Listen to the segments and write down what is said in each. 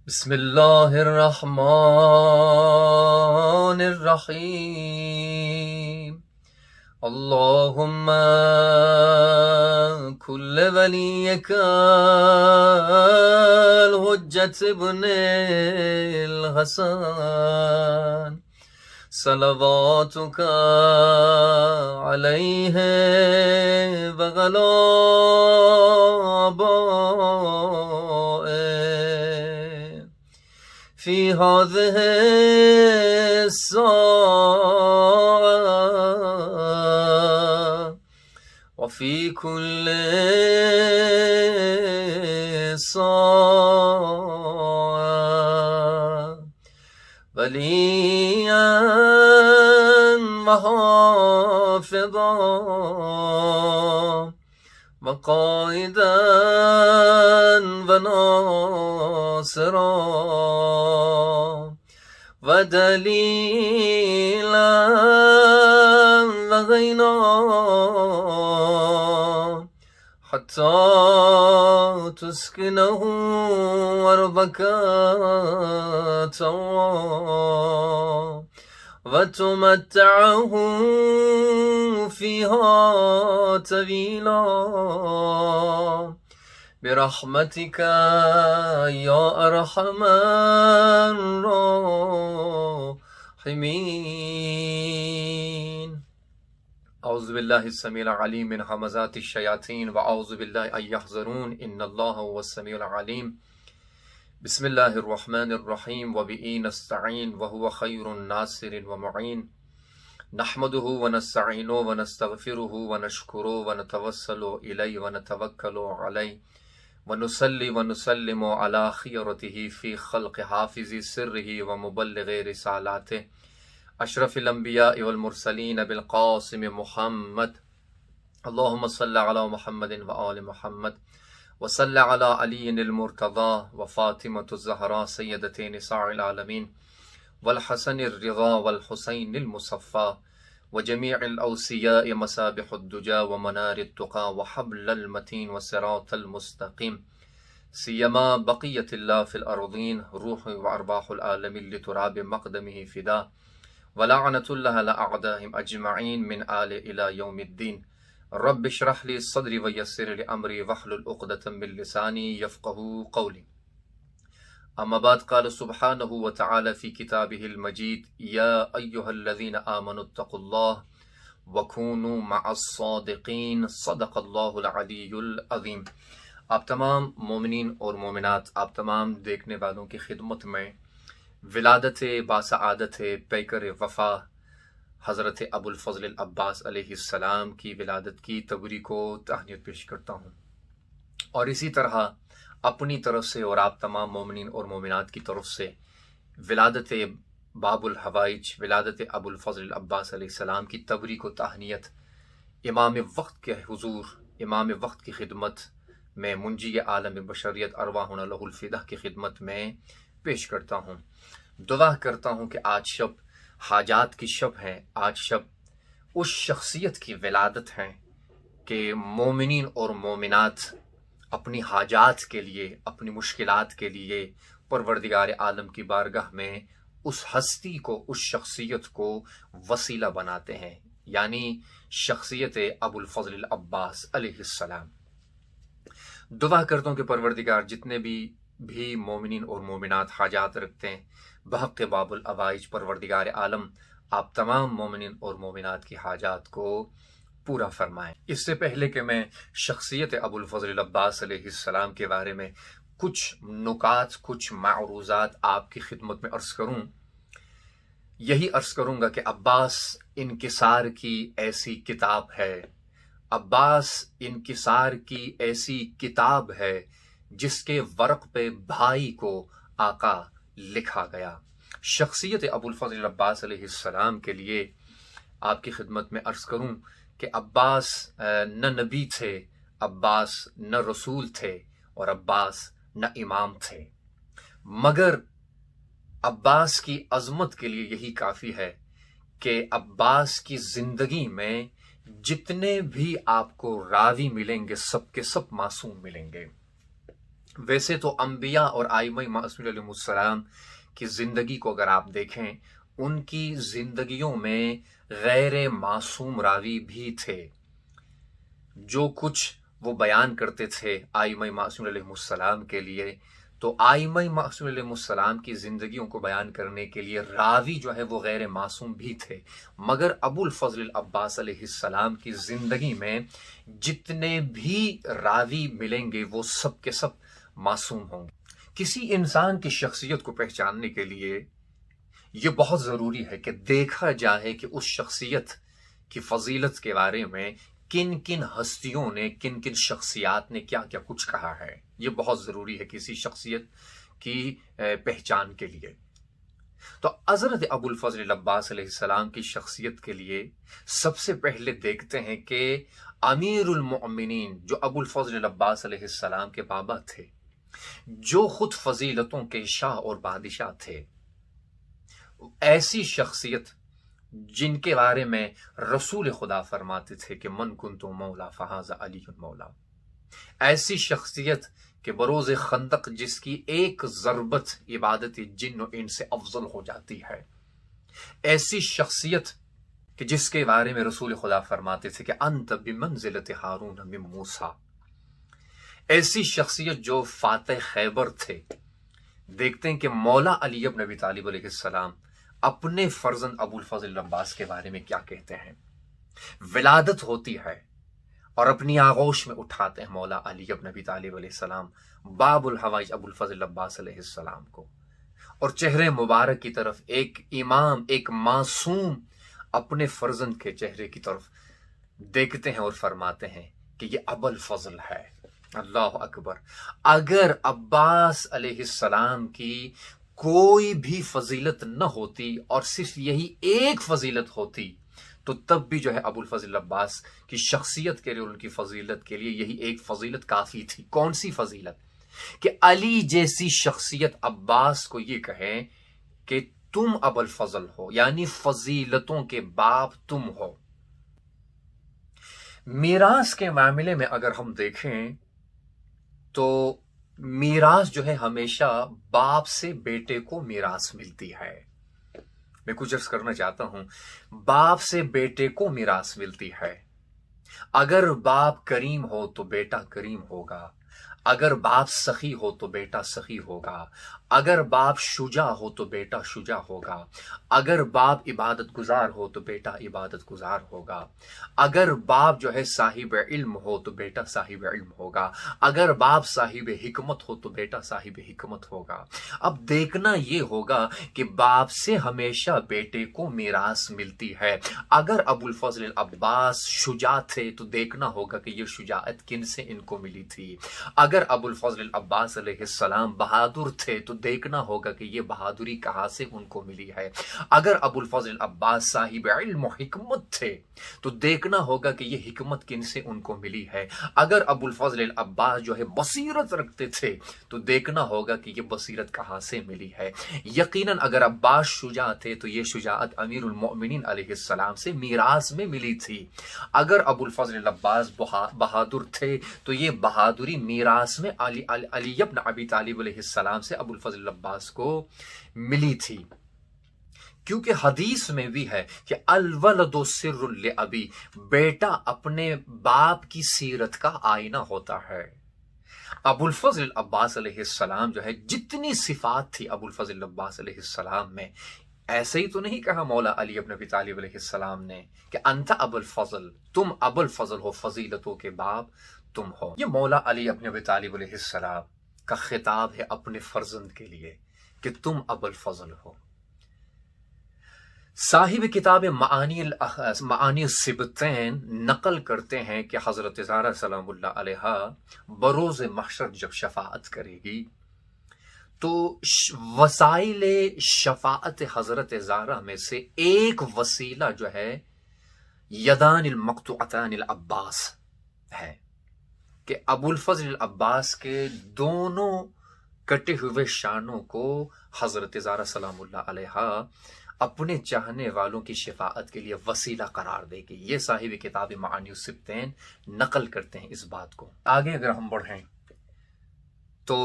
بسم الله الرحمن الرحيم. اللهم كل وليك الحجة ابن الحسن صلواتك عليه وعلى آبائه في هذه الساعة وفي كل ساعة وليا وحافظا وقائدا وناصرا ودليلا وغينا حتى تسكنه أرضك طوعا وتمتعه فيها طويلا برحمتك يا أرحم الراحمين. اعوذ باللہ السمیع العلیم من همزات الشیاطین واعوذ باللہ ان یحضرون ان اللہ هو السمیع العلیم. بسم اللہ الرحمن الرحیم وبہ نستعین وهو خیر الناصر ومعین. نحمده ونستعینه ونستغفره ونشکره ونتوسل الیہ ونتوکل علیہ ونصلی ونسلم علی خیرته فی خلق حافظ سرہ ومبلغ رسالاته اشرف الانبیاء والمرسلین بالقاسم محمد. اللہم صل علی محمد وآل محمد وصل علی علی المرتضی وفاطمۃ الزہراء سیدۃ نساء العالمین والحسن الرضا والحسین المصفى وجمیع الاوصیاء مصابیح الدجى ومنار التقى وحبل المتین وصراط المستقیم سیما بقیت اللہ فی الارضین روح وارواح العالمین لتراب مقدمہ فدا ولعنت اللہ علی اعدائهم اجمعین من آل الى یوم الدین. رب اشرح لی صدری ویسر لی امری واحلل عقدۃ من لسانی یفقهوا قولی. اما بعد قال سبحانہ وتعالی فی کتابہ المجید یا ایہا الذین آمنوا اتقوا اللہ وکونوا مع الصادقین صدق اللہ العلی العظیم. آپ تمام مومنین اور مومنات، آپ تمام دیکھنے والوں کی خدمت میں ولادت باسعادت پیکر وفا حضرت ابو الفضل العباس علیہ السلام کی ولادت کی تبریک و تہنیت پیش کرتا ہوں، اور اسی طرح اپنی طرف سے اور آپ تمام مومنین اور مومنات کی طرف سے ولادت باب الحوائج، ولادت ابو الفضل العباس علیہ السلام کی تبریک و تہنیت امام وقت کے حضور، امام وقت کی خدمت میں، منجی عالم بشریت ارواحنا لہ الفداء کی خدمت میں پیش کرتا ہوں. دعا کرتا ہوں کہ آج شب حاجات کی شب ہے، آج شب اس شخصیت کی ولادت ہے کہ مومنین اور مومنات اپنی حاجات کے لیے، اپنی مشکلات کے لیے پروردگار عالم کی بارگاہ میں اس ہستی کو، اس شخصیت کو وسیلہ بناتے ہیں، یعنی شخصیت ابو الفضل العباس علیہ السلام. دعا کرتا ہوں کہ پروردگار جتنے بھی مومنین اور مومنات حاجات رکھتے ہیں بحق باب الحوائج، پروردگار عالم آپ تمام مومنین اور مومنات کی حاجات کو پورا فرمائیں. اس سے پہلے کہ میں شخصیت ابو الفضل العباس علیہ السلام کے بارے میں کچھ نکات، کچھ معروضات آپ کی خدمت میں عرض کروں، یہی عرض کروں گا کہ عباس انکسار کی ایسی کتاب ہے، عباس انکسار کی ایسی کتاب ہے جس کے ورق پہ بھائی کو آقا لکھا گیا. شخصیت ابو الفضل العباس علیہ السلام کے لیے آپ کی خدمت میں عرض کروں کہ عباس نہ نبی تھے، عباس نہ رسول تھے، اور عباس نہ امام تھے، مگر عباس کی عظمت کے لیے یہی کافی ہے کہ عباس کی زندگی میں جتنے بھی آپ کو راوی ملیں گے سب کے سب معصوم ملیں گے. ویسے تو انبیاء اور ائمہ معصومین علیہ السلام کی زندگی کو اگر آپ دیکھیں، ان کی زندگیوں میں غیر معصوم راوی بھی تھے، جو کچھ وہ بیان کرتے تھے ائمہ معصومین علیہ السلام کے لیے، تو ائمہ معصومین علیہ السلام کی زندگیوں کو بیان کرنے کے لیے راوی جو ہے وہ غیر معصوم بھی تھے، مگر ابو الفضل العباس علیہ السلام کی زندگی میں جتنے بھی راوی ملیں گے وہ سب کے سب معصوم ہوں گے۔ کسی انسان کی شخصیت کو پہچاننے کے لیے یہ بہت ضروری ہے کہ دیکھا جائے کہ اس شخصیت کی فضیلت کے بارے میں کن کن ہستیوں نے، کن کن شخصیات نے کیا کیا کچھ کہا ہے۔ یہ بہت ضروری ہے کسی شخصیت کی پہچان کے لیے۔ تو حضرت ابو الفضل العباس علیہ السلام کی شخصیت کے لیے سب سے پہلے دیکھتے ہیں کہ امیر المؤمنین جو ابو الفضل العباس علیہ السلام کے بابا تھے، جو خود فضیلتوں کے شاہ اور بادشاہ تھے، ایسی شخصیت جن کے بارے میں رسول خدا فرماتے تھے کہ من کنت مولا فہذا علی مولا، ایسی شخصیت کہ بروز خندق جس کی ایک ضربت عبادت جن و انس سے افضل ہو جاتی ہے، ایسی شخصیت کہ جس کے بارے میں رسول خدا فرماتے تھے کہ انت بمنزلت ہارون من موسیٰ، ایسی شخصیت جو فاتح خیبر تھے۔ دیکھتے ہیں کہ مولا علی بن ابی طالب علیہ السلام اپنے فرزند ابو الفضل العباس کے بارے میں کیا کہتے ہیں۔ ولادت ہوتی ہے اور اپنی آغوش میں اٹھاتے ہیں مولا علی بن ابی طالب علیہ السلام باب الحوائج ابو الفضل العباس علیہ السلام کو، اور چہرے مبارک کی طرف ایک امام، ایک معصوم اپنے فرزند کے چہرے کی طرف دیکھتے ہیں اور فرماتے ہیں کہ یہ ابو الفضل ہے۔ اللہ اکبر! اگر عباس علیہ السلام کی کوئی بھی فضیلت نہ ہوتی اور صرف یہی ایک فضیلت ہوتی تو تب بھی جو ہے ابو الفضل العباس کی شخصیت کے لیے، ان کی فضیلت کے لیے یہی ایک فضیلت کافی تھی۔ کون سی فضیلت؟ کہ علی جیسی شخصیت عباس کو یہ کہے کہ تم ابو الفضل ہو، یعنی فضیلتوں کے باپ تم ہو۔ میراث کے معاملے میں اگر ہم دیکھیں تو میراث جو ہے ہمیشہ باپ سے بیٹے کو میراث ملتی ہے۔ میں کچھ عرض کرنا چاہتا ہوں، باپ سے بیٹے کو میراث ملتی ہے۔ اگر باپ کریم ہو تو بیٹا کریم ہوگا، اگر باپ سخی ہو تو بیٹا سخی ہوگا، اگر باپ شجاع ہو تو بیٹا شجاع ہوگا، اگر باپ عبادت گزار ہو تو بیٹا عبادت گزار ہوگا، اگر باپ جو ہے صاحب علم ہو تو بیٹا صاحب علم ہوگا، اگر باپ صاحب حکمت ہو تو بیٹا صاحب حکمت ہوگا۔ اب دیکھنا یہ ہوگا کہ باپ سے ہمیشہ بیٹے کو میراث ملتی ہے۔ اگر ابو الفضل العباس شجاع تھے تو دیکھنا ہوگا کہ یہ شجاعت کن سے ان کو ملی تھی۔ اگر ابو الفضل العباس علیہ السلام بہادر تھے تو دیکھنا ہوگا کہ یہ بہادری کہاں سے ان کو ملی ہے۔ اگر ابو الفضل العباس صاحب علم و حکمت تھے تو دیکھنا ہوگا کہ یہ حکمت کن سے ان کو ملی ہے۔ اگر ابو الفضل العباس جو ہے بصیرت رکھتے تھے تو دیکھنا ہوگا کہ یہ بصیرت کہاں سے ملی ہے۔ یقیناً اگر عباس شجاع تھے تو یہ شجاعت امیر المؤمنین علیہ السلام سے میراث میں ملی تھی۔ اگر ابو الفضل العباس بہادر تھے تو یہ بہادری میراث میں علی بن ابی طالب علیہ السلام سے ابو الفضل العباس کو ملی تھی۔ کیونکہ حدیث میں بھی ہے کہ الولد سر لابی، بیٹا اپنے باپ کی سیرت کا آئینہ ہوتا ہے۔ ابو الفضل العباس علیہ السلام جو ہے جتنی صفات تھی ابو الفضل العباس علیہ السلام میں، ایسے ہی تو نہیں کہا مولا علی بن ابی طالب علیہ السلام نے کہ انت ابو الفضل، تم ابو الفضل ہو، فضیلتوں کے باپ تم ہو۔ یہ مولا علی بن ابی طالب علیہ السلام کا خطاب ہے اپنے فرزند کے لیے کہ تم ابو الفضل ہو۔ صاحب کتاب معانی السبتین نقل کرتے ہیں کہ حضرت زہرا سلام اللہ علیہا بروز محشر جب شفاعت کرے گی تو وسائل شفاعت حضرت زہرا میں سے ایک وسیلہ جو ہے یدان المقطوعتان العباس ہے، کہ ابو الفضل العباس کے دونوں کٹے ہوئے شانوں کو حضرت زہرا سلام اللہ علیہا اپنے چاہنے والوں کی شفاعت کے لیے وسیلہ قرار دے گی۔ یہ صاحب کتاب معانی السبتین نقل کرتے ہیں اس بات کو۔ آگے اگر ہم بڑھیں تو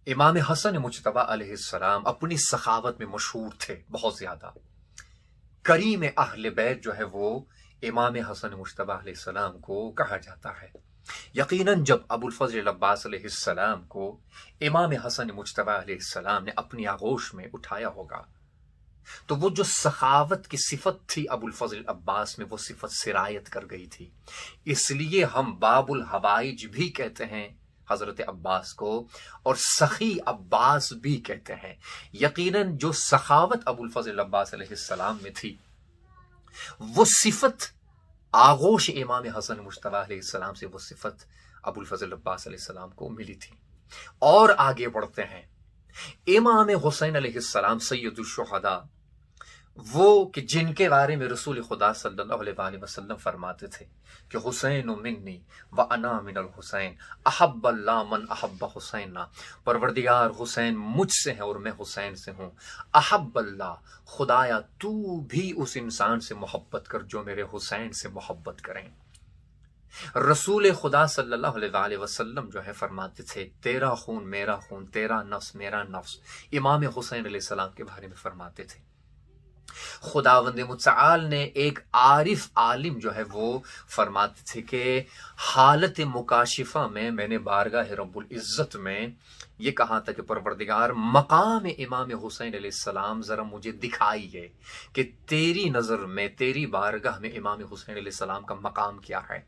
امام حسن مجتبی علیہ السلام اپنی سخاوت میں مشہور تھے بہت زیادہ. کریم اہل بیت جو ہے وہ امام حسن مجتبی علیہ السلام کو کہا جاتا ہے. یقیناً جب ابو الفضل عباس علیہ السلام کو امام حسن مجتبی علیہ السلام نے اپنی آغوش میں اٹھایا ہوگا تو وہ جو سخاوت کی صفت تھی ابو الفضل عباس میں وہ صفت سرایت کر گئی تھی. اس لیے ہم باب الحوائج بھی کہتے ہیں حضرت عباس کو اور سخی عباس بھی کہتے ہیں. یقیناً جو سخاوت ابو الفضل عباس علیہ السلام میں تھی وہ صفت آغوش امام حسن مجتبی علیہ السلام سے وہ صفت ابو الفضل عباس علیہ السلام کو ملی تھی. اور آگے بڑھتے ہیں. امام حسین علیہ السلام سید الشہداء وہ کہ جن کے بارے میں رسول خدا صلی اللہ علیہ وآلہ وسلم فرماتے تھے کہ حسین منی وانا من الحسین احب اللہ من احب حسین، پروردگار حسین مجھ سے ہے اور میں حسین سے ہوں. احب اللہ، خدایا تو بھی اس انسان سے محبت کر جو میرے حسین سے محبت کریں. رسول خدا صلی اللہ علیہ وآلہ وسلم جو ہے فرماتے تھے تیرا خون میرا خون، تیرا نفس میرا نفس. امام حسین علیہ السلام کے بارے میں فرماتے تھے. خداوند متعال نے ایک عارف عالم جو ہے وہ فرماتے تھے کہ حالت مکاشفہ میں نے بارگاہ رب العزت میں یہ کہا تھا کہ پروردگار مقام امام حسین علیہ السلام ذرا مجھے دکھائیے کہ تیری نظر میں تیری بارگاہ میں امام حسین علیہ السلام کا مقام کیا ہے.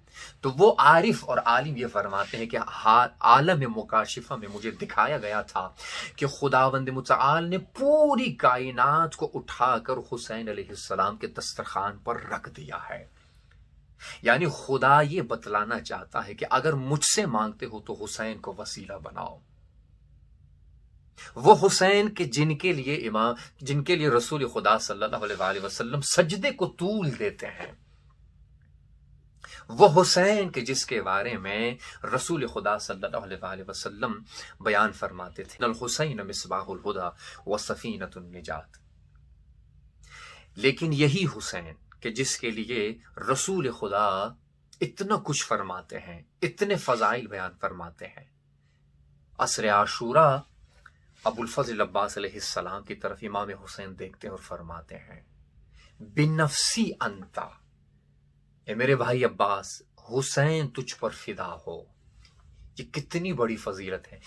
تو وہ عارف اور عالم یہ فرماتے ہیں کہ عالم مکاشفہ میں مجھے دکھایا گیا تھا کہ خداوند متعال نے پوری کائنات کو اٹھا کر حسین علیہ السلام کے دسترخوان پر رکھ دیا ہے. یعنی خدا یہ بتلانا چاہتا ہے کہ اگر مجھ سے مانگتے ہو تو حسین کو وسیلہ بناؤ. وہ حسین کے جن کے لیے رسول خدا صلی اللہ علیہ وآلہ وسلم سجدے کو طول دیتے ہیں، وہ حسین کے جس کے بارے میں رسول خدا صلی اللہ علیہ وآلہ وسلم بیان فرماتے تھے الحسین مصباح الہدی و سفینۃ النجات. لیکن یہی حسین کہ جس کے لیے رسول خدا اتنا کچھ فرماتے ہیں، اتنے فضائل بیان فرماتے ہیں، عصر عاشوراء ابو الفضل عباس علیہ السلام کی طرف امام حسین دیکھتے ہیں اور فرماتے ہیں بنفسی انتا، اے میرے بھائی عباس حسین تجھ پر فدا ہو. یہ کتنی بڑی فضیلت ہے.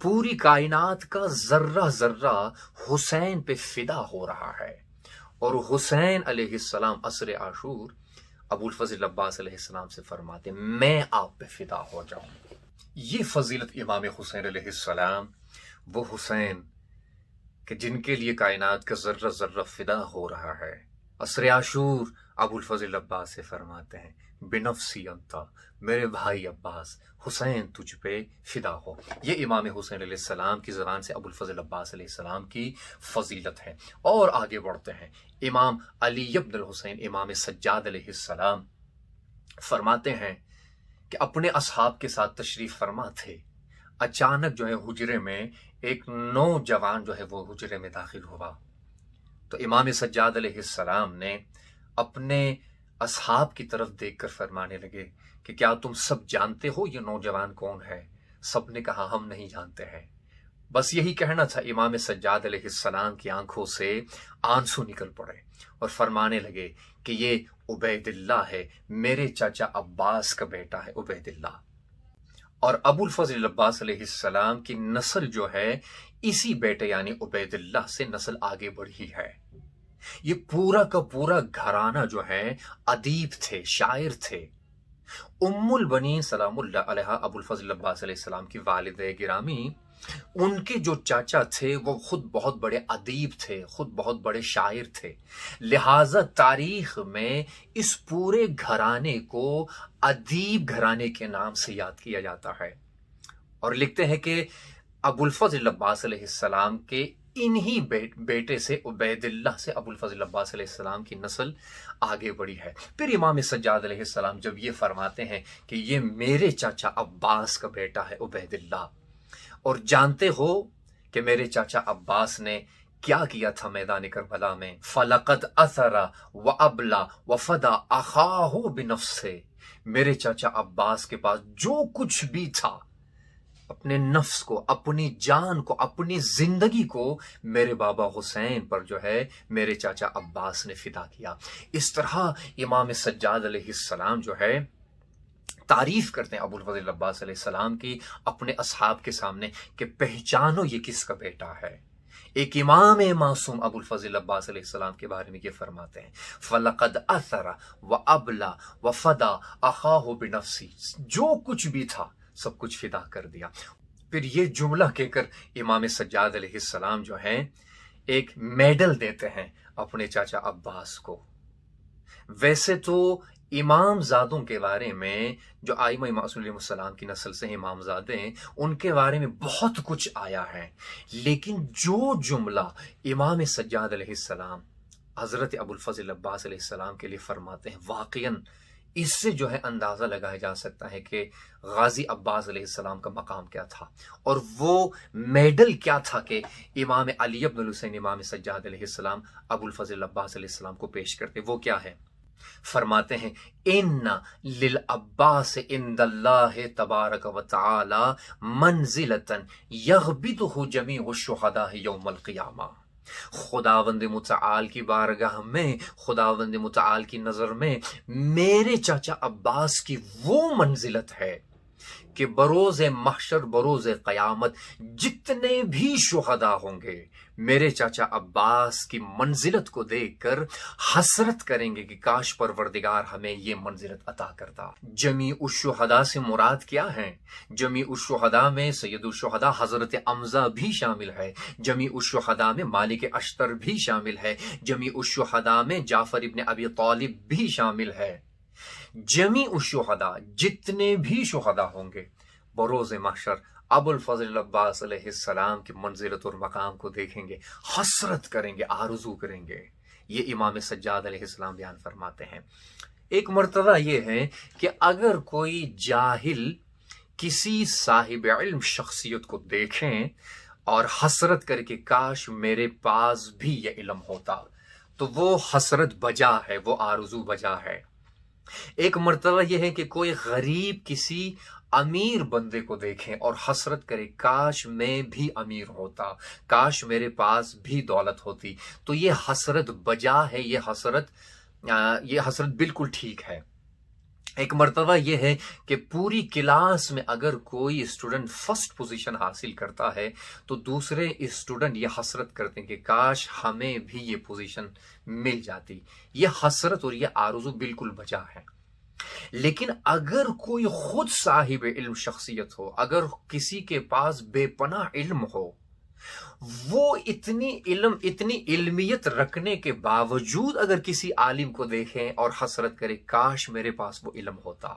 پوری کائنات کا ذرہ ذرہ حسین پہ فدا ہو رہا ہے. اور حسین علیہ السلام عصر عاشور ابو الفضل عباس علیہ السلام سے فرماتے میں آپ پہ فدا ہو جاؤں. یہ فضیلت امام حسین علیہ السلام، وہ حسین کہ جن کے لیے کائنات کا ذرہ ذرہ فدا ہو رہا ہے. عصر عاشور ابو الفضل عباس سے فرماتے ہیں بنفسی انتا، میرے بھائی عباس حسین تجھ پہ فدا ہو. یہ امام حسین علیہ السلام کی زبان سے ابو الفضل عباس علیہ السلام کی فضیلت ہے. اور آگے بڑھتے ہیں. امام علی ابن الحسین امام سجاد علیہ السلام فرماتے ہیں کہ اپنے اصحاب کے ساتھ تشریف فرما تھے. اچانک جو ہے حجرے میں ایک نوجوان جو ہے وہ حجرے میں داخل ہوا. تو امام سجاد علیہ السلام نے اپنے اصحاب کی طرف دیکھ کر فرمانے لگے کہ کیا تم سب جانتے ہو یہ نوجوان کون ہے؟ سب نے کہا ہم نہیں جانتے ہیں. بس یہی کہنا تھا. امام سجاد علیہ السلام کی آنکھوں سے آنسو نکل پڑے اور فرمانے لگے کہ یہ عبید اللہ ہے، میرے چاچا عباس کا بیٹا ہے عبید اللہ. اور ابو الفضل عباس علیہ السلام کی نسل جو ہے اسی بیٹے یعنی عبید اللہ سے نسل آگے بڑھی ہے. یہ پورا کا پورا گھرانہ جو ہے ادیب تھے، شاعر تھے. ام البنین سلام اللہ علیہ ابو الفضل عباس علیہ السلام کی والدہ گرامی، ان کے جو چاچا تھے وہ خود بہت بڑے ادیب تھے، خود بہت بڑے شاعر تھے. لہٰذا تاریخ میں اس پورے گھرانے کو ادیب گھرانے کے نام سے یاد کیا جاتا ہے. اور لکھتے ہیں کہ ابو الفضل عباس علیہ السلام کے انہی بیٹے سے عبید اللہ سے ابو الفضل عباس علیہ السلام کی نسل آگے بڑھی ہے. پھر امام سجاد علیہ السلام جب یہ فرماتے ہیں کہ یہ میرے چاچا عباس کا بیٹا ہے عبید اللہ، اور جانتے ہو کہ میرے چاچا عباس نے کیا کیا تھا میدان کربلا میں، فَلَقَدْ أَثَرَ وَأَبْلَى وَفَدَى أَخَاهُ بِنَفْسِهِ، میرے چاچا عباس کے پاس جو کچھ بھی تھا اپنے نفس کو، اپنی جان کو، اپنی زندگی کو میرے بابا حسین پر جو ہے میرے چاچا عباس نے فدا کیا۔ اس طرح امام سجاد علیہ السلام جو ہے تعریف کرتے ہیں ابو الفضل عباس علیہ السلام کی اپنے اصحاب کے سامنے کہ پہچانو یہ کس کا بیٹا ہے۔ ایک امام معصوم ابو الفضل عباس علیہ السلام کے بارے میں یہ فرماتے ہیں فَلَقَدْ أَثَرَ وَأَبْلَى وَفَدَى أَخَاهُ بِنَفْسِهِ، جو کچھ بھی تھا سب کچھ فدا کر دیا۔ پھر یہ جملہ کہہ کر امام سجاد علیہ السلام جو ہیں ایک میڈل دیتے ہیں اپنے چاچا عباس کو۔ ویسے تو امام زادوں کے بارے میں جو آئمہ معصومین علیہ السلام کی نسل سے امام زادے ہیں ان کے بارے میں بہت کچھ آیا ہے، لیکن جو جملہ امام سجاد علیہ السلام حضرت ابو الفضل عباس علیہ السلام کے لیے فرماتے ہیں واقعاً اس سے جو ہے اندازہ لگایا جا سکتا ہے کہ غازی عباس علیہ السلام کا مقام کیا تھا، اور وہ میڈل کیا تھا کہ امام علی بن الحسین امام سجاد علیہ السلام ابو الفضل عباس علیہ السلام کو پیش کرتے۔ وہ کیا ہے؟ فرماتے ہیں ان للعباس عند اللہ تبارک و تعالی منزلتا یغبطہ جمیع الشہداء یوم القیامہ، خداوند متعال کی بارگاہ میں، خداوند متعال کی نظر میں میرے چاچا عباس کی وہ منزلت ہے کہ بروز محشر، بروز قیامت جتنے بھی شہداء ہوں گے میرے چاچا عباس کی منزلت کو دیکھ کر حسرت کریں گے کہ کاش پروردگار ہمیں یہ منزلت عطا کرتا۔ جمیع الشہداء سے مراد کیا ہے؟ جمیع الشہداء میں سید الشہداء حضرت حمزہ بھی شامل ہے، جمیع الشہداء میں مالک اشتر بھی شامل ہے، جمیع الشہداء میں جعفر ابن ابی طالب بھی شامل ہے۔ جمیع الشہداء جتنے بھی شہداء ہوں گے بروز محشر ابو الفضل عباس علیہ السلام کی منزلت اور مقام کو دیکھیں گے، حسرت کریں گے، آرزو کریں گے۔ یہ امام سجاد علیہ السلام بیان فرماتے ہیں۔ ایک مرتبہ یہ ہے کہ اگر کوئی جاہل کسی صاحب علم شخصیت کو دیکھیں اور حسرت کر کے کاش میرے پاس بھی یہ علم ہوتا، تو وہ حسرت بجا ہے، وہ آرزو بجا ہے۔ ایک مرتبہ یہ ہے کہ کوئی غریب کسی امیر بندے کو دیکھیں اور حسرت کرے کاش میں بھی امیر ہوتا، کاش میرے پاس بھی دولت ہوتی، تو یہ حسرت بجا ہے، یہ حسرت بالکل ٹھیک ہے۔ ایک مرتبہ یہ ہے کہ پوری کلاس میں اگر کوئی اسٹوڈنٹ فرسٹ پوزیشن حاصل کرتا ہے تو دوسرے اسٹوڈنٹ یہ حسرت کرتے ہیں کہ کاش ہمیں بھی یہ پوزیشن مل جاتی۔ یہ حسرت اور یہ آرزو بالکل بجا ہے۔ لیکن اگر کوئی خود صاحب علم شخصیت ہو، اگر کسی کے پاس بے پناہ علم ہو، وہ اتنی علمیت رکھنے کے باوجود اگر کسی عالم کو دیکھیں اور حسرت کرے کاش میرے پاس وہ علم ہوتا،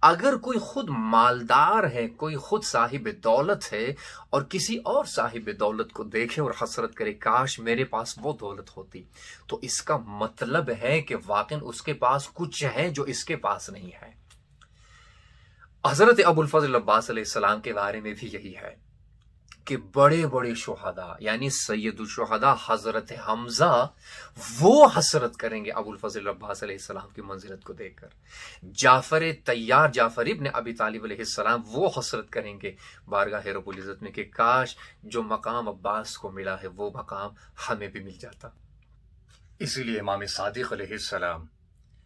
اگر کوئی خود مالدار ہے، کوئی خود صاحب دولت ہے اور کسی اور صاحب دولت کو دیکھے اور حسرت کرے کاش میرے پاس وہ دولت ہوتی، تو اس کا مطلب ہے کہ واقعاً اس کے پاس کچھ ہے جو اس کے پاس نہیں ہے۔ حضرت ابو الفضل عباس علیہ السلام کے بارے میں بھی یہی ہے کہ بڑے بڑے شہداء یعنی سید الشہداء حضرت حمزہ وہ حسرت کریں گے ابو الفضل عباس علیہ السلام کی منزلت کو دیکھ کر۔ جعفر طیار، جعفر ابن ابی طالب علیہ السلام وہ حسرت کریں گے بارگاہ رب العزت میں کہ کاش جو مقام عباس کو ملا ہے وہ مقام ہمیں بھی مل جاتا۔ اسی لیے امام صادق علیہ السلام،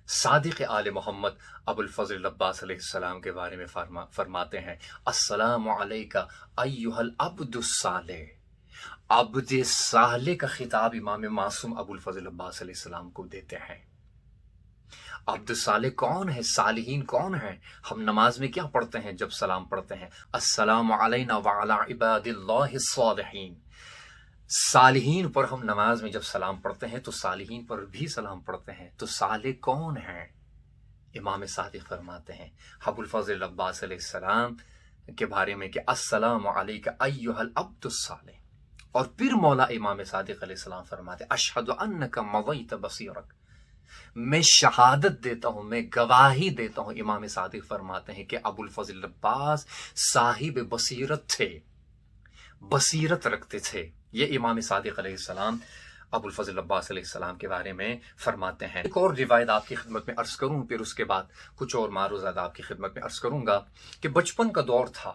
صادق آل محمد ابو الفضل عباس علیہ السلام کے بارے میں فرماتے ہیں السلام علیکہ ایہا العبد الصالح۔ عبد صالح کا خطاب امام معصوم ابو الفضل عباس علیہ السلام کو دیتے ہیں۔ عبد صالح کون ہے؟ صالحین کون ہیں؟ ہم نماز میں کیا پڑھتے ہیں جب سلام پڑھتے ہیں؟ السلام علینا وعلی عباد اللہ الصالحین۔ صالحین پر ہم نماز میں جب سلام پڑھتے ہیں تو صالحین پر بھی سلام پڑھتے ہیں، تو صالح کون ہیں؟ امام صادق فرماتے ہیں ابو الفضل عباس علیہ السلام کے بارے میں کہ السلام علیکہ ایہا العبد الصالح، اور پھر مولا امام صادق علیہ السلام فرماتے اشہد انک مضیت بصیرک، میں شہادت دیتا ہوں، میں گواہی دیتا ہوں، امام صادق فرماتے ہیں کہ ابو الفضل عباس صاحب بصیرت تھے، بصیرت رکھتے تھے۔ یہ امام صادق علیہ السلام ابو الفضل عباس علیہ السلام کے بارے میں فرماتے ہیں۔ ایک اور روایت آپ کی خدمت میں عرض کروں، پھر اس کے بعد کچھ اور معروضات آپ کی خدمت میں عرض کروں گا کہ بچپن کا دور تھا،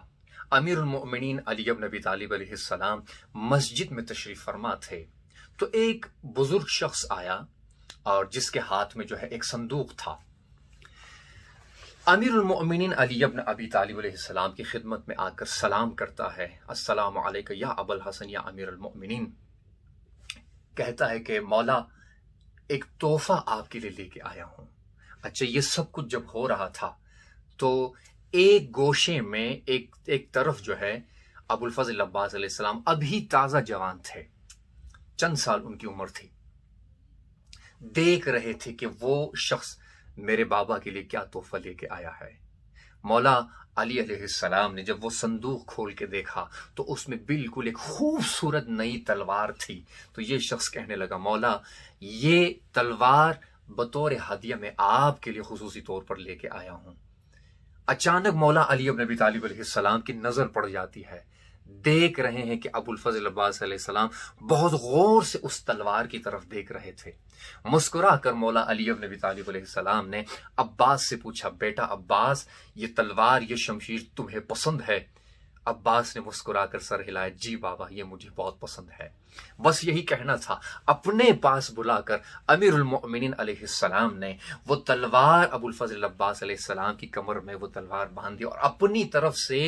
امیر المؤمنین علی بن ابی طالب علیہ السلام مسجد میں تشریف فرما تھے تو ایک بزرگ شخص آیا اور جس کے ہاتھ میں جو ہے ایک صندوق تھا۔ امیر المؤمنین علی بن ابی طالب علیہ السلام کی خدمت میں آ کر سلام کرتا ہے، السلام علیکم یا ابو الحسن یا امیر المؤمنین۔ کہتا ہے کہ مولا ایک تحفہ آپ کے لیے لے کے آیا ہوں۔ اچھا، یہ سب کچھ جب ہو رہا تھا تو ایک گوشے میں ایک طرف جو ہے ابو الفضل عباس علیہ السلام ابھی تازہ جوان تھے، چند سال ان کی عمر تھی، دیکھ رہے تھے کہ وہ شخص میرے بابا کے لیے کیا تحفہ لے کے آیا ہے۔ مولا علی علیہ السلام نے جب وہ صندوق کھول کے دیکھا تو اس میں بالکل ایک خوبصورت نئی تلوار تھی۔ تو یہ شخص کہنے لگا، مولا یہ تلوار بطور ہدیہ میں آپ کے لیے خصوصی طور پر لے کے آیا ہوں۔ اچانک مولا علی بن ابی طالب علیہ السلام کی نظر پڑ جاتی ہے، دیکھ رہے ہیں کہ ابو الفضل عباس علیہ السلام بہت غور سے اس تلوار کی طرف دیکھ رہے تھے۔ مسکرا کر مولا علی بن ابی طالب علیہ السلام نے عباس سے پوچھا، بیٹا عباس یہ تلوار یہ شمشیر تمہیں پسند ہے؟ عباس نے مسکرا کر سر ہلایا، جی بابا یہ مجھے بہت پسند ہے۔ بس یہی کہنا تھا، اپنے پاس بلا کر امیر المؤمنین علیہ السلام نے وہ تلوار ابو الفضل عباس علیہ السلام کی کمر میں وہ تلوار باندھ دی اور اپنی طرف سے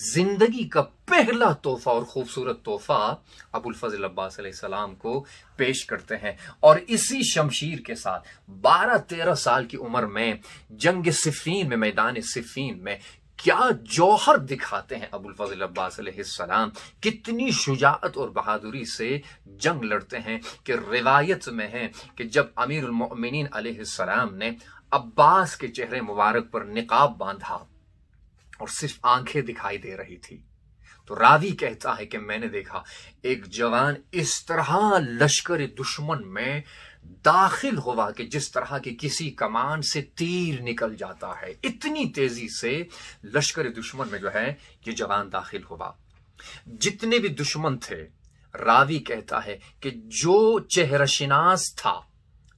زندگی کا پہلا تحفہ اور خوبصورت تحفہ ابو الفضل عباس علیہ السلام کو پیش کرتے ہیں۔ اور اسی شمشیر کے ساتھ 12-13 سال کی عمر میں جنگ صفین میں، میدان صفین میں کیا جوہر دکھاتے ہیں ابو الفضل عباس علیہ السلام، کتنی شجاعت اور بہادری سے جنگ لڑتے ہیں کہ روایت میں ہے کہ جب امیر المؤمنین علیہ السلام نے عباس کے چہرے مبارک پر نقاب باندھا اور صرف آنکھیں دکھائی دے رہی تھی تو راوی کہتا ہے کہ میں نے دیکھا ایک جوان اس طرح لشکر دشمن میں داخل ہوا کہ جس طرح کی کسی کمان سے تیر نکل جاتا ہے، اتنی تیزی سے لشکر دشمن میں جو ہے یہ جوان داخل ہوا۔ جتنے بھی دشمن تھے، راوی کہتا ہے کہ جو چہرہ شناس تھا،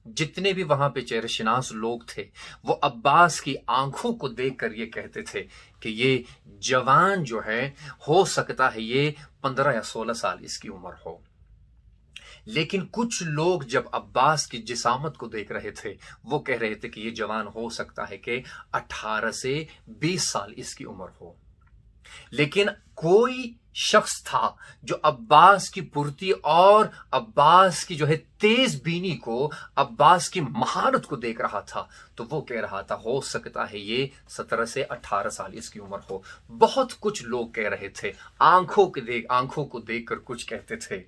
جتنے بھی وہاں پہ چہرہ شناس لوگ تھے، وہ عباس کی آنکھوں کو دیکھ کر یہ کہتے تھے کہ یہ جوان جو ہے ہو سکتا ہے یہ 15 یا 16 سال اس کی عمر ہو۔ لیکن کچھ لوگ جب عباس کی جسامت کو دیکھ رہے تھے وہ کہہ رہے تھے کہ یہ جوان ہو سکتا ہے کہ 18 سے 20 سال اس کی عمر ہو۔ لیکن کوئی شخص تھا جو عباس کی پھرتی اور عباس کی جو ہے تیز بینی کو، عباس کی مہارت کو دیکھ رہا تھا تو وہ کہہ رہا تھا ہو سکتا ہے یہ 17 سے 18 سال اس کی عمر ہو۔ بہت کچھ لوگ کہہ رہے تھے، آنکھوں کو دیکھ کر کچھ کہتے تھے،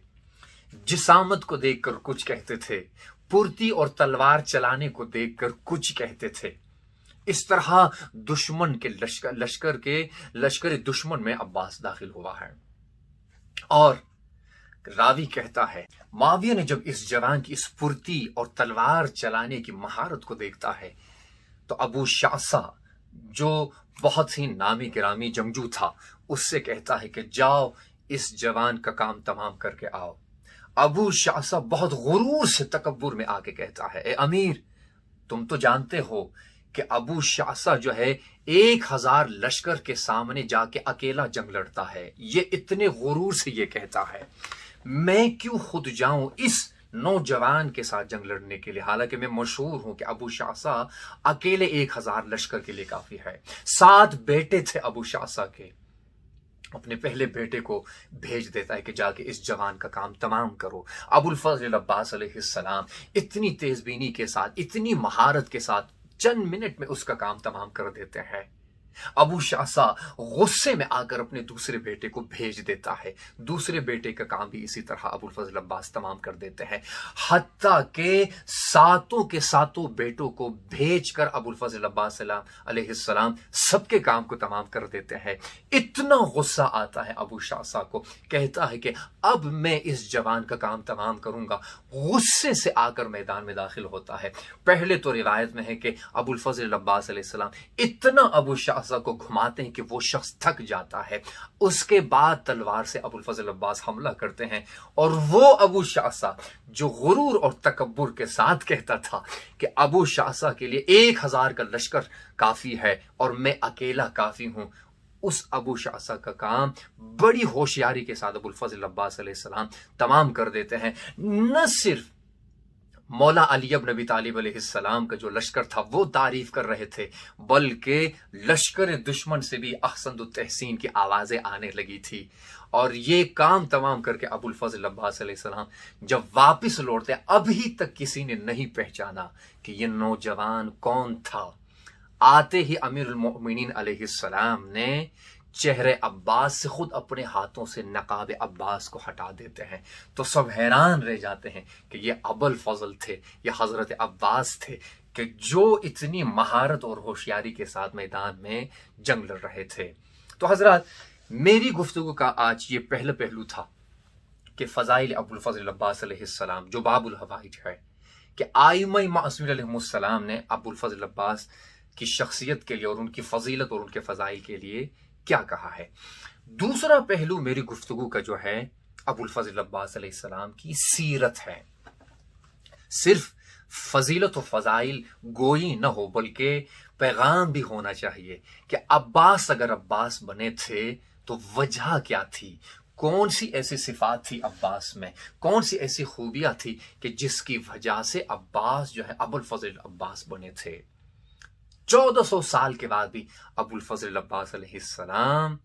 جسامت کو دیکھ کر کچھ کہتے تھے، پھرتی اور تلوار چلانے کو دیکھ کر کچھ کہتے تھے۔ اس طرح دشمن کے لشکر دشمن میں عباس داخل ہوا ہے۔ اور راوی کہتا ہے معاویہ نے جب اس جوان کی اس پھرتی اور تلوار چلانے کی مہارت کو دیکھتا ہے تو ابو شعثہ جو بہت ہی نامی گرامی جنگجو تھا اس سے کہتا ہے کہ جاؤ اس جوان کا کام تمام کر کے آؤ۔ ابو شعثہ بہت غرور سے تکبر میں آ کے کہتا ہے، اے امیر تم تو جانتے ہو کہ ابو شعثہ جو ہے 1000 لشکر کے سامنے جا کے اکیلا جنگ لڑتا ہے، یہ اتنے غرور سے یہ کہتا ہے میں کیوں خود جاؤں اس نوجوان کے ساتھ جنگ لڑنے کے لیے، حالانکہ میں مشہور ہوں کہ ابو شعثہ اکیلے 1000 لشکر کے لیے کافی ہے۔ 7 بیٹے تھے ابو شعثہ کے، اپنے پہلے بیٹے کو بھیج دیتا ہے کہ جا کے اس جوان کا کام تمام کرو۔ ابو الفضل عباس علیہ السلام اتنی تیز بینی کے ساتھ، اتنی مہارت کے ساتھ چند منٹ میں اس کا کام تمام کر دیتے ہیں۔ ابو شعثہ غصے میں آ کر اپنے دوسرے بیٹے کو بھیج دیتا ہے، دوسرے بیٹے کا کام بھی اسی طرح ابو الفضل عباس تمام کر دیتے ہیں، حتیٰ کہ 7 کے 7 بیٹوں کو بھیج کر ابو الفضل عباس علیہ السلام سب کے کام کو تمام کر دیتے ہیں۔ اتنا غصہ آتا ہے ابو شعثہ کو، کہتا ہے کہ اب میں اس جوان کا کام تمام کروں گا۔ غصے سے آ کر میدان میں داخل ہوتا ہے۔ پہلے تو روایت میں ہے کہ ابو الفضل عباس علیہ السلام اتنا ابو شعثہ کو گھماتے ہیں کہ وہ شخص تھک جاتا ہے، اس کے بعد تلوار سے ابو الفضل عباس حملہ کرتے ہیں، اور وہ ابو شعثہ جو غرور اور تکبر کے ساتھ کہتا تھا کہ ابو شعثہ کے لیے 1000 کا لشکر کافی ہے اور میں اکیلا کافی ہوں، اس ابو شعثہ کا کام بڑی ہوشیاری کے ساتھ ابوالفضل عباس علیہ السلام تمام کر دیتے ہیں۔ نہ صرف مولا علی بن ابی طالب علیہ السلام کا جو لشکر تھا وہ تعریف کر رہے تھے، بلکہ لشکر دشمن سے بھی احسن التحسین کی آوازیں آنے لگی تھی۔ اور یہ کام تمام کر کے ابوالفضل عباس علیہ السلام جب واپس لوٹتے، ابھی تک کسی نے نہیں پہچانا کہ یہ نوجوان کون تھا۔ آتے ہی امیر المؤمنین علیہ السلام نے چہرے عباس سے خود اپنے ہاتھوں سے نقاب عباس کو ہٹا دیتے ہیں، تو سب حیران رہ جاتے ہیں کہ یہ ابوالفضل تھے، یہ حضرت عباس تھے کہ جو اتنی مہارت اور ہوشیاری کے ساتھ میدان میں جنگ لڑ رہے تھے۔ تو حضرات، میری گفتگو کا آج یہ پہلا پہلو تھا کہ فضائل ابوالفضل عباس علیہ السلام جو باب الحوائج ہے، کہ آئمہ معصومین علیہ السلام نے ابوالفضل عباس کی شخصیت کے لیے اور ان کی فضیلت اور ان کے فضائل کے لیے کیا کہا ہے۔ دوسرا پہلو میری گفتگو کا جو ہے ابوالفضل عباس علیہ السلام کی سیرت ہے۔ صرف فضیلت و فضائل گوئی نہ ہو، بلکہ پیغام بھی ہونا چاہیے کہ عباس اگر عباس بنے تھے تو وجہ کیا تھی، کون سی ایسی صفات تھی عباس میں، کون سی ایسی خوبیاں تھی کہ جس کی وجہ سے عباس جو ہے ابوالفضل عباس بنے تھے۔ 1400 سال کے بعد بھی ابوالفضل عباس علیہ السلام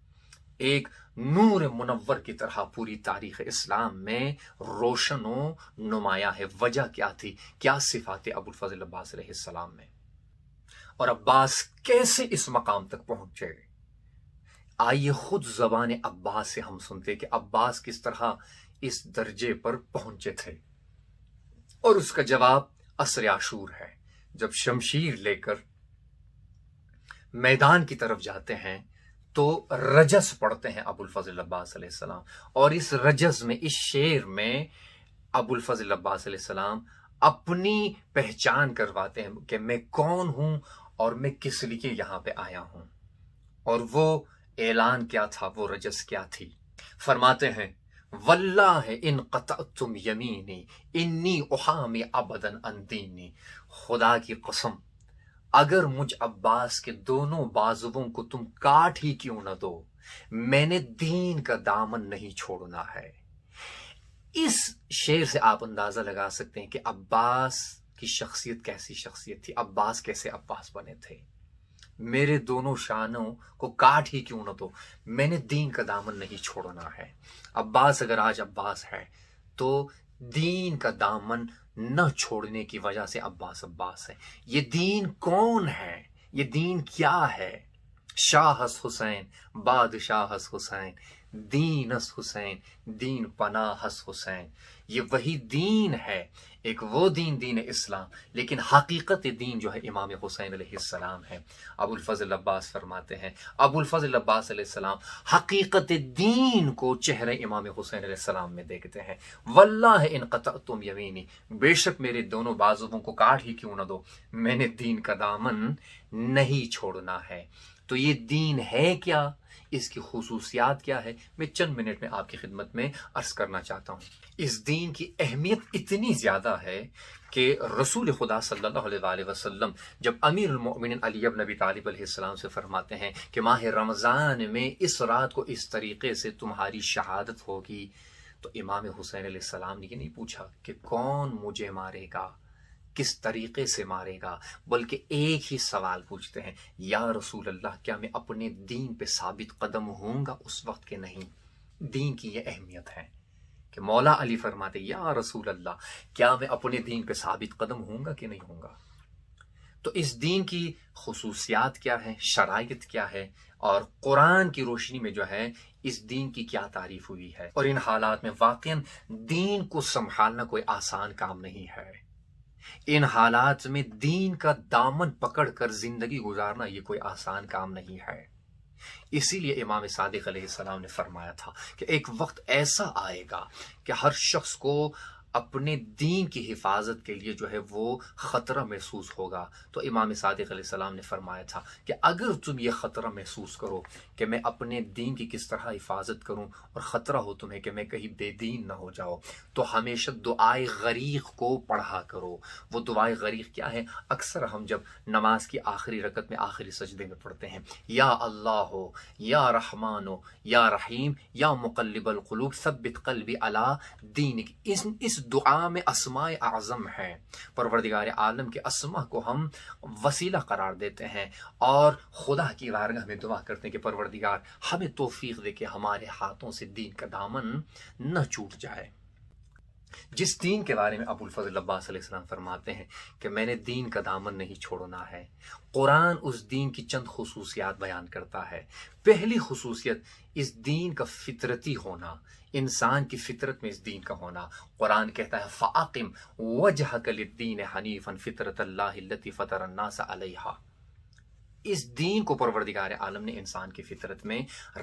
ایک نور منور کی طرح پوری تاریخ اسلام میں روشن و نمایاں ہے۔ وجہ کیا تھی، کیا صفات ابوالفضل عباس علیہ السلام میں، اور عباس کیسے اس مقام تک پہنچے؟ آئیے خود زبان عباس سے ہم سنتے کہ عباس کس طرح اس درجے پر پہنچے تھے، اور اس کا جواب عصر عاشور ہے، جب شمشیر لے کر میدان کی طرف جاتے ہیں تو رجس پڑھتے ہیں ابوالفضل عباس علیہ السلام، اور اس رجس میں، اس شعر میں ابوالفضل عباس علیہ السلام اپنی پہچان کرواتے ہیں کہ میں کون ہوں اور میں کس لیے یہاں پہ آیا ہوں۔ اور وہ اعلان کیا تھا، وہ رجس کیا تھی؟ فرماتے ہیں واللہ ان قطعتم یمینی انی احامی ابدا عن دینی، خدا کی قسم اگر مجھ عباس کے دونوں بازوؤں کو تم کاٹ ہی کیوں نہ دو، میں نے دین کا دامن نہیں چھوڑنا ہے۔ اس شعر سے آپ اندازہ لگا سکتے ہیں کہ عباس کی شخصیت کیسی شخصیت تھی، عباس کیسے عباس بنے تھے۔ میرے دونوں شانوں کو کاٹ ہی کیوں نہ دو، میں نے دین کا دامن نہیں چھوڑنا ہے۔ عباس اگر آج عباس ہے تو دین کا دامن نہ چھوڑنے کی وجہ سے عباس عباس ہے۔ یہ دین کون ہے، یہ دین کیا ہے؟ شاہ اس حسین بادشاہ اس حسین، دین اس حسین دین پناہ اس حسین۔ یہ وہی دین ہے، ایک وہ دین اسلام، لیکن حقیقت دین جو ہے امام حسین علیہ السلام ہے۔ ابوالفضل عباس فرماتے ہیں، ابوالفضل عباس علیہ السلام حقیقت دین کو چہرے امام حسین علیہ السلام میں دیکھتے ہیں۔ واللہ ان قطعتم یمینی، بے شک میرے دونوں بازوؤں کو کاٹ ہی کیوں نہ دو، میں نے دین کا دامن نہیں چھوڑنا ہے۔ تو یہ دین ہے کیا، اس کی خصوصیات کیا ہے، میں چند منٹ میں آپ کی خدمت میں عرض کرنا چاہتا ہوں۔ اس دین کی اہمیت اتنی زیادہ ہے کہ رسول خدا صلی اللہ علیہ وآلہ وسلم جب امیر المؤمنین علی بن ابی طالب علیہ السلام سے فرماتے ہیں کہ ماہ رمضان میں اس رات کو اس طریقے سے تمہاری شہادت ہوگی، تو امام حسین علیہ السلام نے یہ نہیں پوچھا کہ کون مجھے مارے گا، کس طریقے سے مارے گا، بلکہ ایک ہی سوال پوچھتے ہیں، یا رسول اللہ کیا میں اپنے دین پہ ثابت قدم ہوں گا اس وقت کہ نہیں؟ دین کی یہ اہمیت ہے کہ مولا علی فرماتے یا رسول اللہ کیا میں اپنے دین پہ ثابت قدم ہوں گا کہ نہیں ہوں گا؟ تو اس دین کی خصوصیات کیا ہے، شرائط کیا ہے، اور قرآن کی روشنی میں جو ہے اس دین کی کیا تعریف ہوئی ہے، اور ان حالات میں واقعاً دین کو سنبھالنا کوئی آسان کام نہیں ہے۔ ان حالات میں دین کا دامن پکڑ کر زندگی گزارنا یہ کوئی آسان کام نہیں ہے۔ اسی لیے امام صادق علیہ السلام نے فرمایا تھا کہ ایک وقت ایسا آئے گا کہ ہر شخص کو اپنے دین کی حفاظت کے لیے جو ہے وہ خطرہ محسوس ہوگا، تو امام صادق علیہ السلام نے فرمایا تھا کہ اگر تم یہ خطرہ محسوس کرو کہ میں اپنے دین کی کس طرح حفاظت کروں، اور خطرہ ہو تمہیں کہ میں کہیں بے دین نہ ہو جاؤ، تو ہمیشہ دعائے غریق کو پڑھا کرو۔ وہ دعائے غریق کیا ہے؟ اکثر ہم جب نماز کی آخری رکعت میں آخری سجدے میں پڑھتے ہیں، یا اللہ ہو، یا رحمان ہو، یا رحیم، یا مقلب القلوب ثبت قلبی علی دینک۔ اس دعا میں اسماء اعظم ہے، پروردگار عالم کے اسماء کو ہم وسیلہ قرار دیتے ہیں اور خدا کی بارگاہ میں دعا کرتے ہیں کہ پروردگار ہمیں توفیق دے کہ ہمارے ہاتھوں سے دین کا دامن نہ چھوٹ جائے۔ جس دین کے بارے میں ابو الفضل عباس علیہ السلام فرماتے ہیں کہ میں نے دین کا دامن نہیں چھوڑنا ہے، قرآن اس دین کی چند خصوصیات بیان کرتا ہے۔ پہلی خصوصیت اس دین کا فطرتی ہونا، انسان کی فطرت میں اس دین کا ہونا۔ قرآن کہتا ہے فَأَقِمْ وَجْهَكَ لِلدِّينِ حَنِيفًا فِطْرَةَ اللَّهِ الَّتِي فَطَرَ النَّاسَ عَلَيْهَا۔ اس دین کو پروردگار عالم نے انسان کی فطرت میں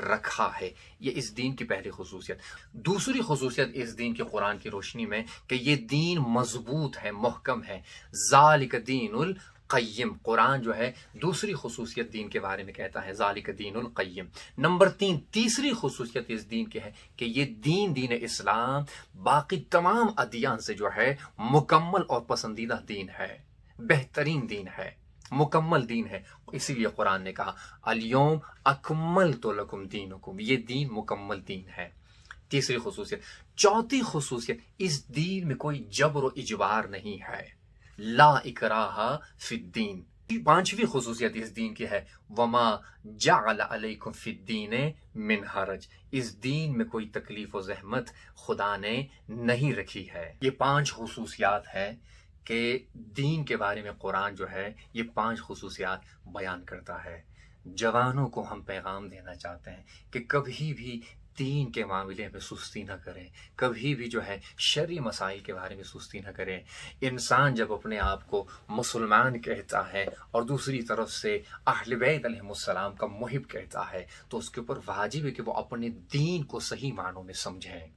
رکھا ہے، یہ اس دین کی پہلی خصوصیت۔ دوسری خصوصیت اس دین کی قرآن کی روشنی میں کہ یہ دین مضبوط ہے، محکم ہے۔ ذالک دین القیم، قرآن جو ہے دوسری خصوصیت دین کے بارے میں کہتا ہے ذالک دین القیم۔ نمبر 3، تیسری خصوصیت اس دین کی ہے کہ یہ دین اسلام باقی تمام ادیان سے جو ہے مکمل اور پسندیدہ دین ہے، بہترین دین ہے، مکمل دین ہے۔ اسی لیے قرآن نے کہا الیوم اکملت لکم دینکم، یہ دین مکمل دین ہے۔ تیسری خصوصیت۔ چوتھی خصوصیت، اس دین میں کوئی جبر و اجبار نہیں ہے، لا اکراہ فی الدین۔ پانچویں خصوصیت اس دین کی ہے وما جعل علیکم فی الدین من حرج، اس دین میں کوئی تکلیف و زحمت خدا نے نہیں رکھی ہے۔ یہ 5 خصوصیات ہیں کہ دین کے بارے میں قرآن جو ہے یہ 5 خصوصیات بیان کرتا ہے۔ جوانوں کو ہم پیغام دینا چاہتے ہیں کہ کبھی بھی دین کے معاملے میں سستی نہ کریں، کبھی بھی جو ہے شرعی مسائل کے بارے میں سستی نہ کریں۔ انسان جب اپنے آپ کو مسلمان کہتا ہے اور دوسری طرف سے اہل بیت علیہم السلام کا محب کہتا ہے، تو اس کے اوپر واجب ہے کہ وہ اپنے دین کو صحیح معنوں میں سمجھیں،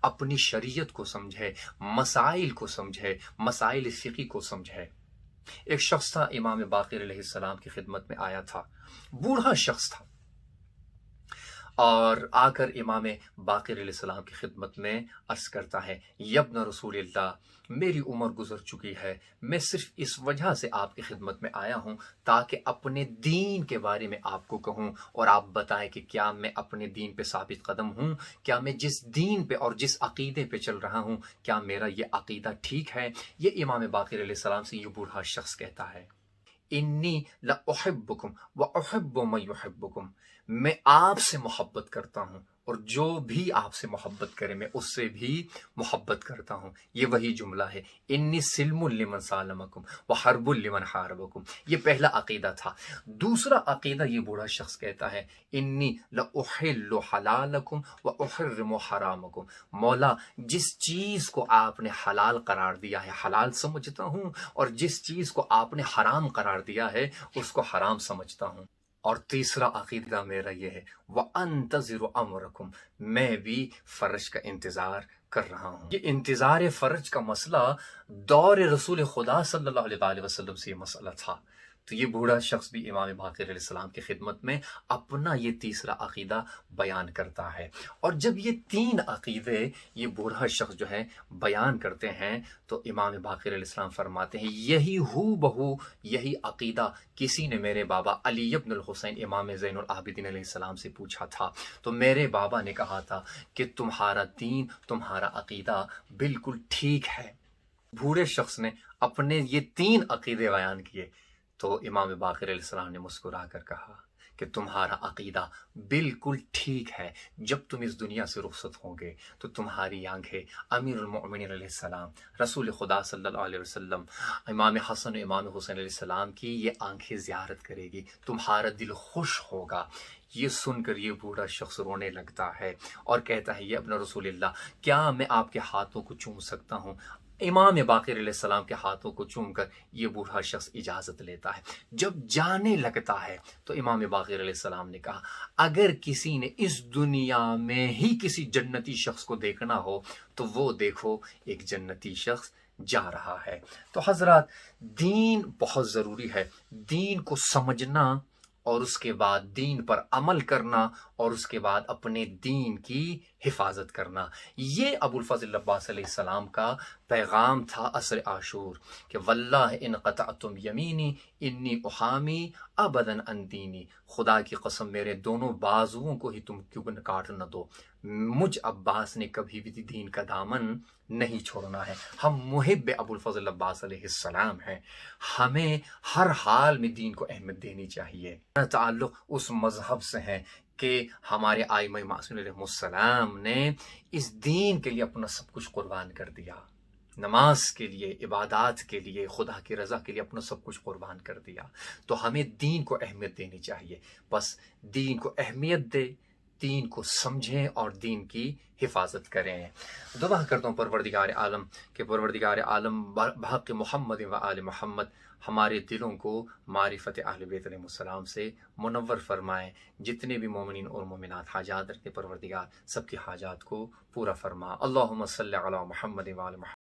اپنی شریعت کو سمجھے، مسائل کو سمجھے، مسائل فقہی کو سمجھے۔ ایک شخص تھا، امام باقر علیہ السلام کی خدمت میں آیا تھا، بوڑھا شخص تھا، اور آ کر امام باقر علیہ السلام کی خدمت میں عرض کرتا ہے یبن رسول اللہ، میری عمر گزر چکی ہے، میں صرف اس وجہ سے آپ کی خدمت میں آیا ہوں تاکہ اپنے دین کے بارے میں آپ کو کہوں اور آپ بتائیں کہ کیا میں اپنے دین پہ ثابت قدم ہوں، کیا میں جس دین پہ اور جس عقیدے پہ چل رہا ہوں کیا میرا یہ عقیدہ ٹھیک ہے۔ یہ امام باقر علیہ السلام سے یہ بوڑھا شخص کہتا ہے انی لأحبکم وأحب من یحبکم، میں آپ سے محبت کرتا ہوں اور جو بھی آپ سے محبت کرے میں اس سے بھی محبت کرتا ہوں۔ یہ وہی جملہ ہے انی سلم لمن سالمکم وحرب لمن حاربکم، یہ پہلا عقیدہ تھا۔ دوسرا عقیدہ یہ بوڑھا شخص کہتا ہے انی لأحل حلالکم وأحرم حرامکم، مولا جس چیز کو آپ نے حلال قرار دیا ہے حلال سمجھتا ہوں، اور جس چیز کو آپ نے حرام قرار دیا ہے اس کو حرام سمجھتا ہوں۔ اور تیسرا عقیدہ میرا یہ ہے وَأَنْتَظِرُ أَمْرَكُمْ، میں بھی فرج کا انتظار کر رہا ہوں۔ یہ انتظار فرج کا مسئلہ دور رسول خدا صلی اللہ علیہ وسلم سے یہ مسئلہ تھا۔ تو یہ بوڑھا شخص بھی امام باقر علیہ السلام کی خدمت میں اپنا یہ تیسرا عقیدہ بیان کرتا ہے۔ اور جب یہ 3 عقیدے یہ بوڑھا شخص جو ہے بیان کرتے ہیں تو امام باقر علیہ السلام فرماتے ہیں یہی ہو بہو یہی عقیدہ کسی نے میرے بابا علی بن الحسین امام زین العابدین علیہ السلام سے پوچھا تھا، تو میرے بابا نے کہا تھا کہ تمہارا دین، تمہارا عقیدہ بالکل ٹھیک ہے۔ بوڑھے شخص نے اپنے یہ 3 عقیدے بیان کیے تو امام باقر علیہ السلام نے مسکرا کر کہا کہ تمہارا عقیدہ بالکل ٹھیک ہے، جب تم اس دنیا سے رخصت ہوں گے تو تمہاری آنکھیں امیر المؤمنین علیہ السلام، رسول خدا صلی اللہ علیہ وسلم، امام حسن و امام حسین علیہ السلام کی یہ آنکھیں زیارت کرے گی، تمہارا دل خوش ہوگا۔ یہ سن کر یہ بوڑھا شخص رونے لگتا ہے اور کہتا ہے یہ ابن رسول اللہ، کیا میں آپ کے ہاتھوں کو چوم سکتا ہوں؟ امام باقر علیہ السلام کے ہاتھوں کو چوم کر یہ بوڑھا شخص اجازت لیتا ہے۔ جب جانے لگتا ہے تو امام باقر علیہ السلام نے کہا اگر کسی نے اس دنیا میں ہی کسی جنتی شخص کو دیکھنا ہو تو وہ دیکھو ایک جنتی شخص جا رہا ہے۔ تو حضرات دین بہت ضروری ہے، دین کو سمجھنا اور اس کے بعد دین پر عمل کرنا اور اس کے بعد اپنے دین کی حفاظت کرنا، یہ ابو الفضل عباس علیہ السلام کا پیغام تھا عصر عاشور کہ واللہ ان قطعتم یمینی انی احامی ابدا عن دینی، خدا کی قسم میرے دونوں بازوؤں کو ہی تم کیوں کاٹ نہ دو، مجھ عباس نے کبھی بھی دین کا دامن نہیں چھوڑنا ہے۔ ہم محب ابو الفضل عباس علیہ السلام ہیں، ہمیں ہر حال میں دین کو اہمیت دینی چاہیے۔ تعلق اس مذہب سے ہے کہ ہمارے آئمہ معصومین علیہ السلام نے اس دین کے لیے اپنا سب کچھ قربان کر دیا، نماز کے لیے، عبادات کے لیے، خدا کی رضا کے لیے اپنا سب کچھ قربان کر دیا۔ تو ہمیں دین کو اہمیت دینی چاہیے، بس دین کو اہمیت دے، دین کو سمجھیں اور دین کی حفاظت کریں۔ دعا کرتا ہوں پروردگار عالم کہ پروردگار عالم بحق محمد و آل محمد ہمارے دلوں کو معرفت اہل بیت علیہ السلام سے منور فرمائیں۔ جتنے بھی مومنین اور مومنات حاجات رکھتے پروردگار سب کی حاجات کو پورا فرما۔ اللہم صلی علی محمد و آل محمد۔